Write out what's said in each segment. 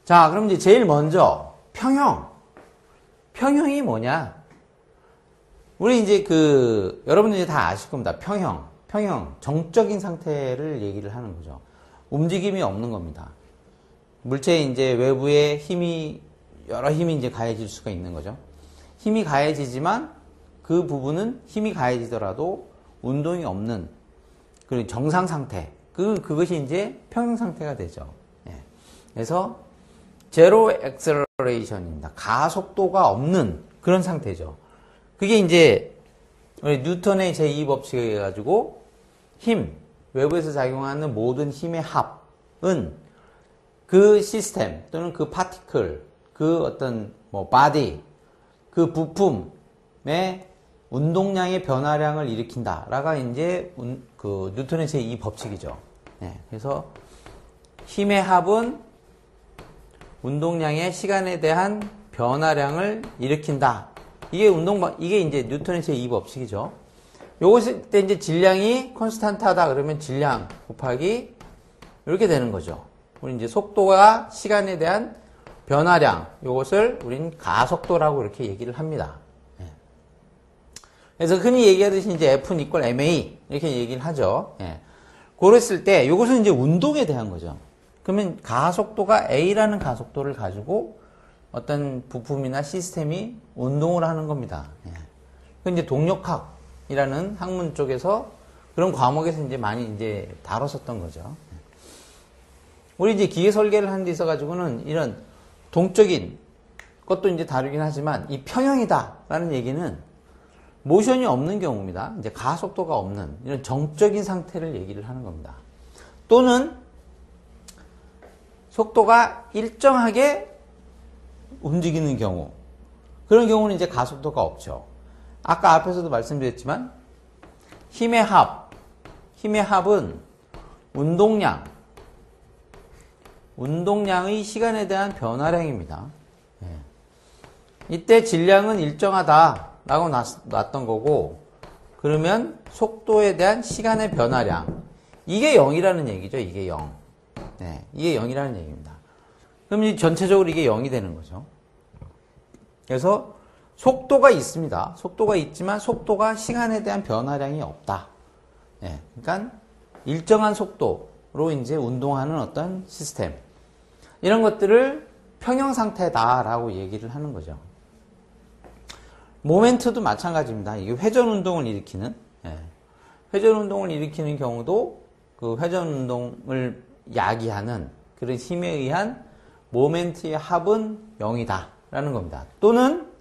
자, 그럼 이제 제일 먼저 평형. 평형이 뭐냐? 우리 이제 여러분들이 이제 다 아실 겁니다. 평형. 정적인 상태를 얘기를 하는 거죠. 움직임이 없는 겁니다. 물체에 이제 외부에 여러 힘이 이제 가해질 수가 있는 거죠. 힘이 가해지지만 그 부분은 힘이 가해지더라도 운동이 없는 그런 정상 상태. 그것이 이제 평형 상태가 되죠. 예. 그래서 제로 액셀러레이션입니다. 가속도가 없는 그런 상태죠. 그게 이제 우리 뉴턴의 제2법칙에 의해 가지고 외부에서 작용하는 모든 힘의 합은 그 시스템 또는 그 파티클, 그 어떤 바디, 그 부품의 운동량의 변화량을 일으킨다라가 이제 그 뉴턴의 제2법칙이죠. 네, 그래서 힘의 합은 운동량의 시간에 대한 변화량을 일으킨다. 이게 이제 뉴턴의 제2법칙이죠. 요것일 때 이제 질량이 콘스탄트하다 그러면 질량 곱하기 이렇게 되는 거죠. 우리 이제 속도가 시간에 대한 변화량, 요것을 우린 가속도라고 이렇게 얘기를 합니다. 예. 그래서 흔히 얘기하듯이 이제 F는 equal ma 이렇게 얘기를 하죠. 예. 그랬을 때 요것은 이제 운동에 대한 거죠. 그러면 가속도가 A라는 가속도를 가지고 어떤 부품이나 시스템이 운동을 하는 겁니다. 예. 그 이제 동력학이라는 학문 쪽에서 그런 과목에서 이제 많이 이제 다뤘었던 거죠. 우리 이제 기계 설계를 하는 데 있어 가지고는 이런 동적인 것도 이제 다루긴 하지만 이 평형이다라는 얘기는 모션이 없는 경우입니다. 이제 가속도가 없는 이런 정적인 상태를 얘기를 하는 겁니다. 또는 속도가 일정하게 움직이는 경우, 그런 경우는 이제 가속도가 없죠. 아까 앞에서도 말씀드렸지만 힘의 합은 운동량의 시간에 대한 변화량입니다. 예. 이때 질량은 일정하다라고 놨던 거고, 그러면 속도에 대한 시간의 변화량, 이게 0이라는 얘기죠. 이게 0. 네, 이게 0이라는 얘기입니다. 그럼 전체적으로 이게 0이 되는 거죠. 그래서 속도가 있습니다. 속도가 있지만 속도가 시간에 대한 변화량이 없다. 예, 그러니까 일정한 속도로 이제 운동하는 어떤 시스템, 이런 것들을 평형 상태다라고 얘기를 하는 거죠. 모멘트도 마찬가지입니다. 이게 회전 운동을 일으키는, 회전 운동을 일으키는 경우도 그 회전 운동을 야기하는 그런 힘에 의한 모멘트의 합은 0이다라는 겁니다. 또는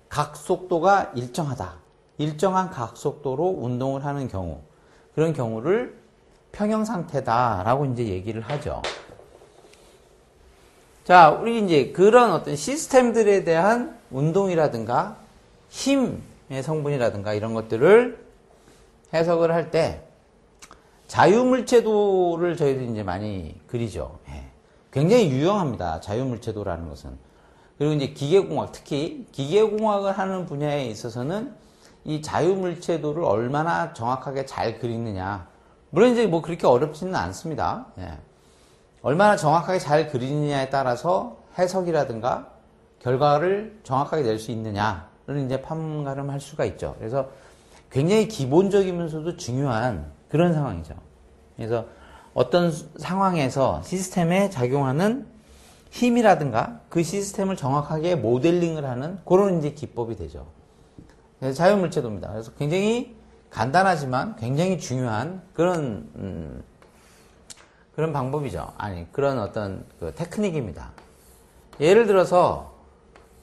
각속도가 일정하다. 일정한 각속도로 운동을 하는 경우, 그런 경우를 평형 상태다라고 이제 얘기를 하죠. 자, 우리 이제 그런 어떤 시스템들에 대한 운동이라든가 힘의 성분이라든가 이런 것들을 해석을 할 때 자유물체도를 저희들이 이제 많이 그리죠. 굉장히 유용합니다. 자유물체도라는 것은. 그리고 이제 기계공학, 특히 기계공학을 하는 분야에 있어서는 이 자유물체도를 얼마나 정확하게 잘 그리느냐. 물론 이제 뭐 그렇게 어렵지는 않습니다. 얼마나 정확하게 잘 그리느냐에 따라서 해석이라든가 결과를 정확하게 낼 수 있느냐를 이제 판가름할 수가 있죠. 그래서 굉장히 기본적이면서도 중요한 그런 상황이죠. 그래서 어떤 상황에서 시스템에 작용하는 힘이라든가 그 시스템을 정확하게 모델링을 하는 그런 이제 기법이 되죠. 그래서 자유물체도입니다. 그래서 굉장히 간단하지만 굉장히 중요한 그런 방법이죠. 그런 어떤 그 테크닉입니다. 예를 들어서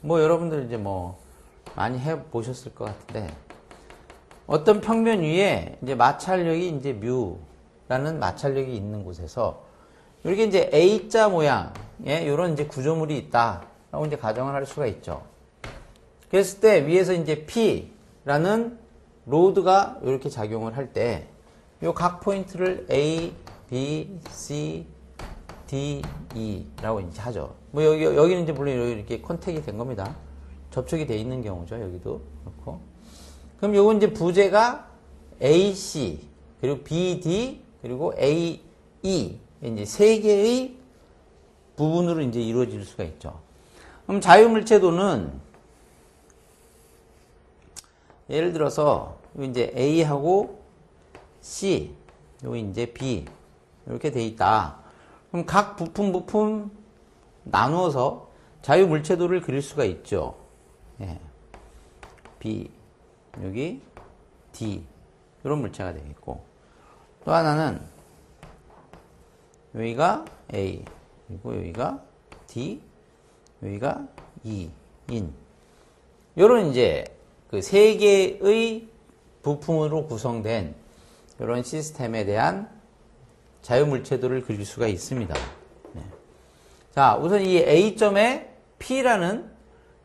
뭐 여러분들 이제 뭐 많이 해 보셨을 것 같은데, 어떤 평면 위에 이제 마찰력이 이제 뮤라는 마찰력이 있는 곳에서 이렇게 이제 A자 모양의 이런 이제 구조물이 있다라고 이제 가정을 할 수가 있죠. 그랬을 때 위에서 이제 P라는 로드가 이렇게 작용을 할 때 이 각 포인트를 A, B, C, D, E라고 이제 하죠. 뭐 여기는 이제 물론 이렇게 컨택이 된 겁니다. 접촉이 돼 있는 경우죠. 여기도 그렇고. 그럼 요건 이제 부재가 AC, 그리고 BD, 그리고 AE, 이제 세 개의 부분으로 이제 이루어질 수가 있죠. 그럼 자유물체도는 예를 들어서 이제 A하고 C, 요 이제 B 이렇게 돼 있다. 그럼 각 부품 나누어서 자유물체도를 그릴 수가 있죠. 예. B 여기 D 이런 물체가 되겠고, 또 하나는 여기가 A 그리고 여기가 D 여기가 E 인 이런 이제 그 세 개의 부품으로 구성된 이런 시스템에 대한 자유물체도를 그릴 수가 있습니다. 네. 자, 우선 이 A점에 P라는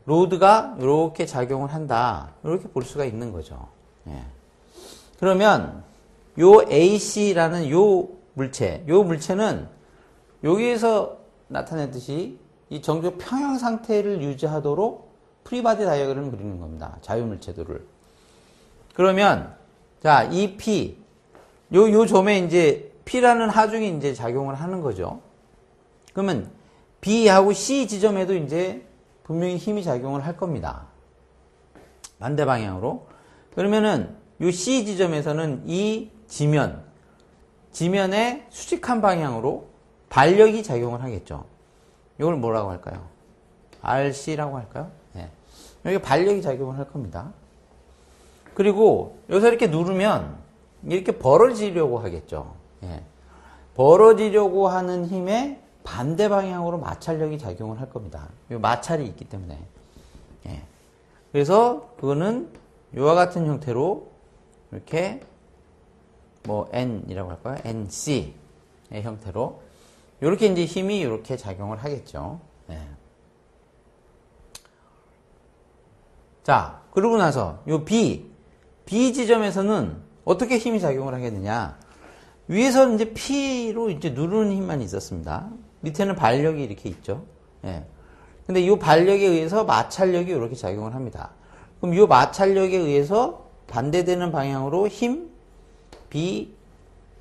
로드가 이렇게 작용을 한다. 이렇게 볼 수가 있는 거죠. 네. 그러면 요 AC라는 요 물체는 여기에서 나타냈듯이 이 정적 평형 상태를 유지하도록 프리바디 다이어그램을 그리는 겁니다. 자유물체도를. 그러면 자, 이 P 요 점에 이제 P라는 하중이 이제 작용을 하는 거죠. 그러면 B하고 C 지점에도 이제 분명히 힘이 작용을 할 겁니다. 반대 방향으로. 그러면은 요 C 지점에서는 이 지면의 수직한 방향으로 반력이 작용을 하겠죠. 이걸 뭐라고 할까요? RC라고 할까요? 네. 여기 반력이 작용을 할 겁니다. 그리고 여기서 이렇게 누르면 이렇게 벌어지려고 하겠죠. 예. 벌어지려고 하는 힘에 반대 방향으로 마찰력이 작용을 할 겁니다. 이 마찰이 있기 때문에. 예. 그래서 그거는 이와 같은 형태로 이렇게 뭐 N이라고 할까요? NC의 형태로 이렇게 이제 힘이 이렇게 작용을 하겠죠. 예. 자, 그러고 나서 요 B 지점에서는 어떻게 힘이 작용을 하겠느냐? 위에서 이제 P로 이제 누르는 힘만 있었습니다. 밑에는 반력이 이렇게 있죠. 예. 근데 이 반력에 의해서 마찰력이 이렇게 작용을 합니다. 그럼 이 마찰력에 의해서 반대되는 방향으로 힘 B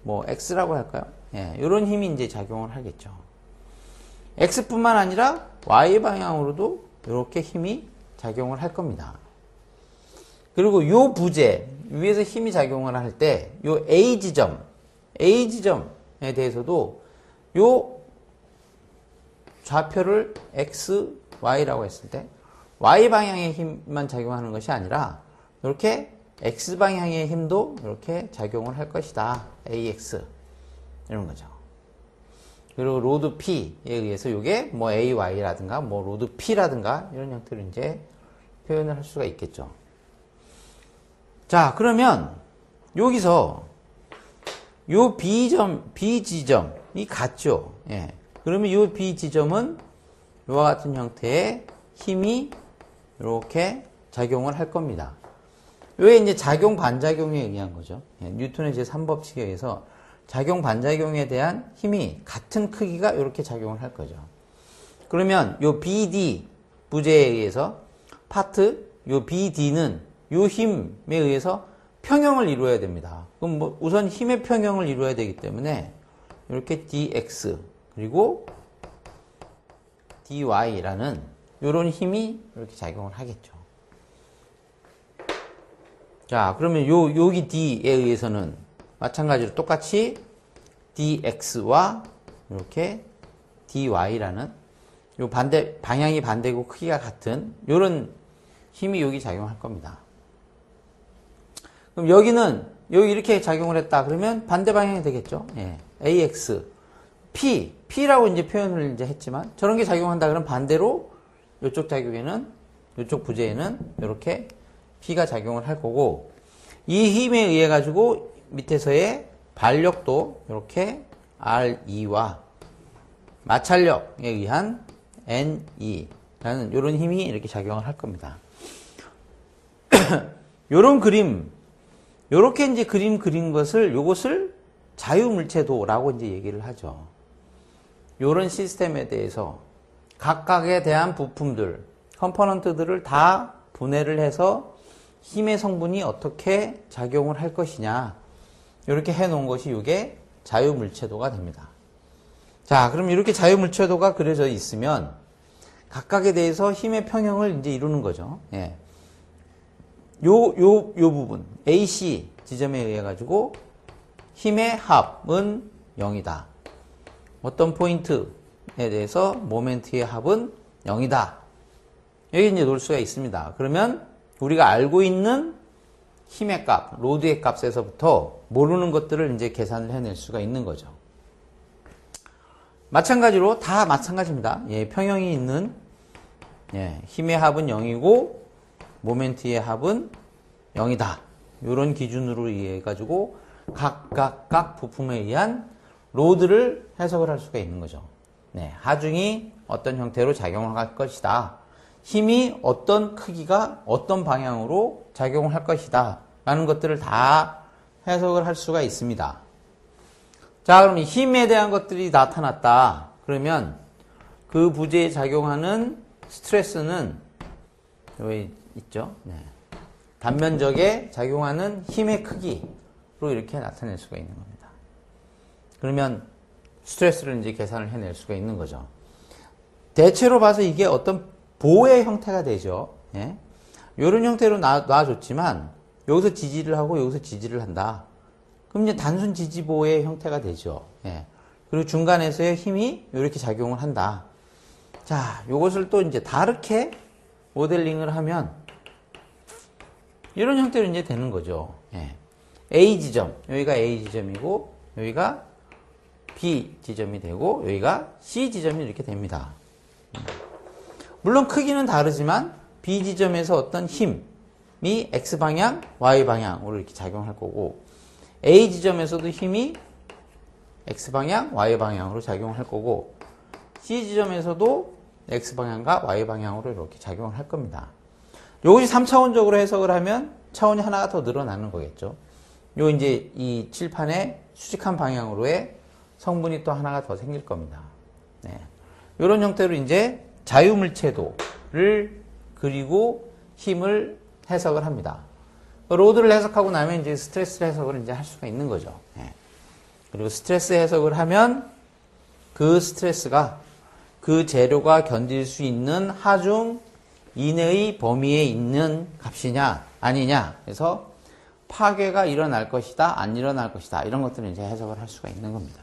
뭐 X라고 할까요? 예. 이런 힘이 이제 작용을 하겠죠. X뿐만 아니라 Y 방향으로도 이렇게 힘이 작용을 할 겁니다. 그리고 요 부재 위에서 힘이 작용을 할 때 요 A 지점에 대해서도 요 좌표를 X, Y라고 했을 때 Y 방향의 힘만 작용하는 것이 아니라 이렇게 X 방향의 힘도 이렇게 작용을 할 것이다. AX 이런 거죠. 그리고 로드 P에 의해서 이게 뭐 AY라든가 뭐 로드 P라든가 이런 형태로 이제 표현을 할 수가 있겠죠. 자, 그러면 여기서 요 B 지점이 같죠. 예. 그러면 요 B 지점은 이와 같은 형태의 힘이 이렇게 작용을 할 겁니다. 요게 이제 작용 반작용에 의한 거죠. 예. 뉴턴의 제3법칙에 의해서 작용 반작용에 대한 힘이 같은 크기가 이렇게 작용을 할 거죠. 그러면 요 BD 부재에 의해서 요 BD는 요 힘에 의해서 평형을 이루어야 됩니다. 그럼 뭐 우선 힘의 평형을 이루어야 되기 때문에 이렇게 dx 그리고 dy라는 이런 힘이 이렇게 작용을 하겠죠. 자, 그러면 여기 d에 의해서는 마찬가지로 똑같이 dx와 이렇게 dy라는 요 방향이 반대고 크기가 같은 이런 힘이 여기 작용할 겁니다. 그럼 여기 이렇게 작용을 했다. 그러면 반대 방향이 되겠죠. 예. AX, P라고 이제 표현을 이제 했지만 저런 게 작용한다. 그러면 반대로 이쪽 이쪽 부재에는 이렇게 P가 작용을 할 거고 이 힘에 의해 가지고 밑에서의 반력도 이렇게 RE와 마찰력에 의한 NE라는 이런 힘이 이렇게 작용을 할 겁니다. 요런 그림, 요렇게 이제 그린 것을, 요것을 자유물체도라고 이제 얘기를 하죠. 요런 시스템에 대해서 각각에 대한 부품들, 컴포넌트들을 다 분해를 해서 힘의 성분이 어떻게 작용을 할 것이냐, 이렇게 해 놓은 것이 이게 자유물체도가 됩니다. 자, 그럼 이렇게 자유물체도가 그려져 있으면 각각에 대해서 힘의 평형을 이제 이루는 거죠. 예. 요 부분, AC 지점에 의해 가지고 힘의 합은 0이다. 어떤 포인트에 대해서 모멘트의 합은 0이다. 여기 이제 놓을 수가 있습니다. 그러면 우리가 알고 있는 힘의 값, 로드의 값에서부터 모르는 것들을 이제 계산을 해낼 수가 있는 거죠. 마찬가지로 다 마찬가지입니다. 예, 평형이 있는 힘의 합은 0이고 모멘트의 합은 0이다. 이런 기준으로 의해 가지고 각 부품에 의한 로드를 해석을 할 수가 있는 거죠. 하중이 어떤 형태로 작용을 할 것이다. 힘이 어떤 크기가 어떤 방향으로 작용을 할 것이다. 라는 것들을 다 해석을 할 수가 있습니다. 자, 그럼 이 힘에 대한 것들이 나타났다. 그러면 그 부재에 작용하는 스트레스는 여기 있죠. 단면적에 작용하는 힘의 크기로 이렇게 나타낼 수가 있는 겁니다. 그러면 스트레스를 이제 계산을 해낼 수가 있는 거죠. 대체로 봐서 이게 어떤 보의 형태가 되죠. 이런 형태로 놔줬지만 여기서 지지를 하고 여기서 지지를 한다. 그럼 이제 단순 지지보의 형태가 되죠. 그리고 중간에서의 힘이 이렇게 작용을 한다. 자, 요것을 또 이제 다르게 모델링을 하면 이런 형태로 이제 되는 거죠. A 지점, 여기가 A 지점이고 여기가 B 지점이 되고 여기가 C 지점이 이렇게 됩니다. 물론 크기는 다르지만 B 지점에서 어떤 힘이 X방향, Y방향으로 이렇게 작용할 거고 A 지점에서도 힘이 X방향, Y방향으로 작용할 거고 C 지점에서도 X방향과 Y방향으로 이렇게 작용을 할 겁니다. 이것이 3차원적으로 해석을 하면 차원이 하나가 더 늘어나는 거겠죠. 요 이제 이 칠판의 수직한 방향으로의 성분이 또 하나가 더 생길 겁니다. 이런 형태로 이제 자유물체도를 그리고 힘을 해석을 합니다. 로드를 해석하고 나면 이제 스트레스 해석을 이제 할 수가 있는 거죠. 그리고 스트레스 해석을 하면 그 스트레스가 그 재료가 견딜 수 있는 하중 이내의 범위에 있는 값이냐 아니냐. 그래서 파괴가 일어날 것이다 안 일어날 것이다 이런 것들을 이제 해석을 할 수가 있는 겁니다.